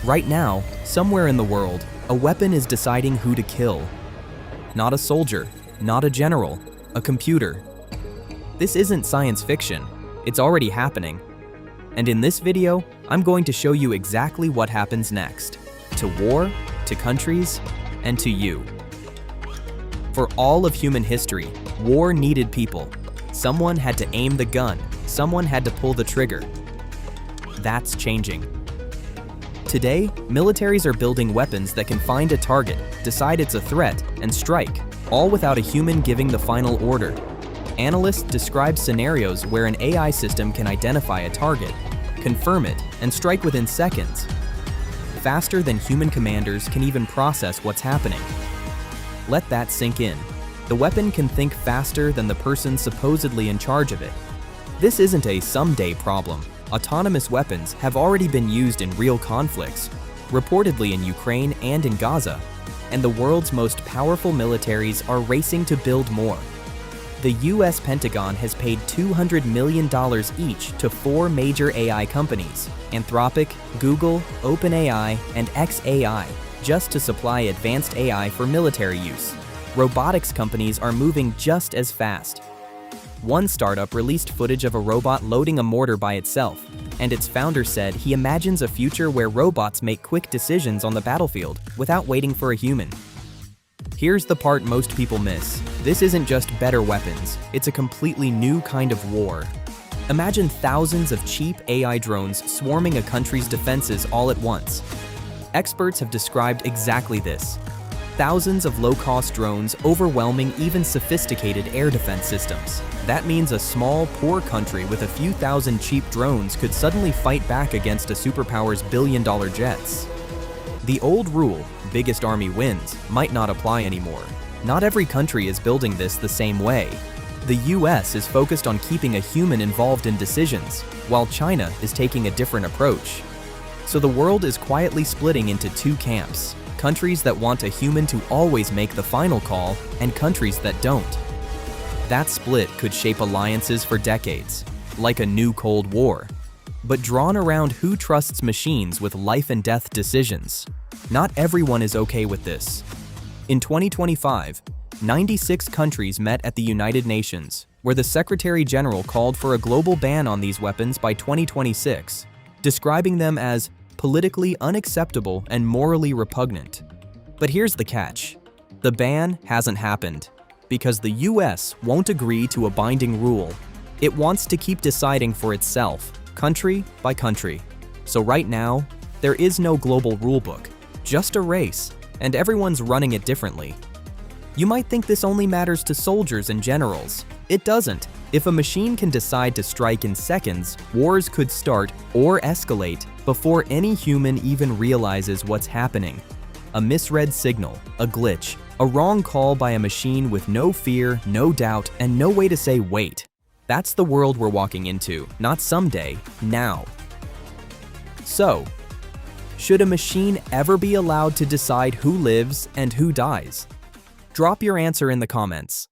Right now, somewhere in the world, a weapon is deciding who to kill. Not a soldier, not a general, a computer. This isn't science fiction, it's already happening. And in this video, I'm going to show you exactly what happens next. To war, to countries, and to you. For all of human history, war needed people. Someone had to aim the gun, someone had to pull the trigger. That's changing. Today, militaries are building weapons that can find a target, decide it's a threat, and strike, all without a human giving the final order. Analysts describe scenarios where an AI system can identify a target, confirm it, and strike within seconds. Faster than human commanders can even process what's happening. Let that sink in. The weapon can think faster than the person supposedly in charge of it. This isn't a someday problem. Autonomous weapons have already been used in real conflicts, reportedly in Ukraine and in Gaza, and the world's most powerful militaries are racing to build more. The US Pentagon has paid $200 million each to 4 major AI companies, Anthropic, Google, OpenAI, and xAI, just to supply advanced AI for military use. Robotics companies are moving just as fast. One startup released footage of a robot loading a mortar by itself, and its founder said he imagines a future where robots make quick decisions on the battlefield without waiting for a human. Here's the part most people miss. This isn't just better weapons, it's a completely new kind of war. Imagine thousands of cheap AI drones swarming a country's defenses all at once. Experts have described exactly this. Thousands of low-cost drones overwhelming even sophisticated air defense systems. That means a small, poor country with a few thousand cheap drones could suddenly fight back against a superpower's billion-dollar jets. The old rule, biggest army wins, might not apply anymore. Not every country is building this the same way. The US is focused on keeping a human involved in decisions, while China is taking a different approach. So the world is quietly splitting into two camps. Countries that want a human to always make the final call, and countries that don't. That split could shape alliances for decades, like a new Cold War, but drawn around who trusts machines with life and death decisions. Not everyone is okay with this. In 2025, 96 countries met at the United Nations, where the Secretary General called for a global ban on these weapons by 2026, describing them as politically unacceptable and morally repugnant. But here's the catch. The ban hasn't happened because the US won't agree to a binding rule. It wants to keep deciding for itself, country by country. So right now, there is no global rulebook, just a race, and everyone's running it differently. You might think this only matters to soldiers and generals. It doesn't. If a machine can decide to strike in seconds, wars could start or escalate before any human even realizes what's happening. A misread signal, a glitch, a wrong call by a machine with no fear, no doubt, and no way to say wait. That's the world we're walking into, not someday, now. So, should a machine ever be allowed to decide who lives and who dies? Drop your answer in the comments.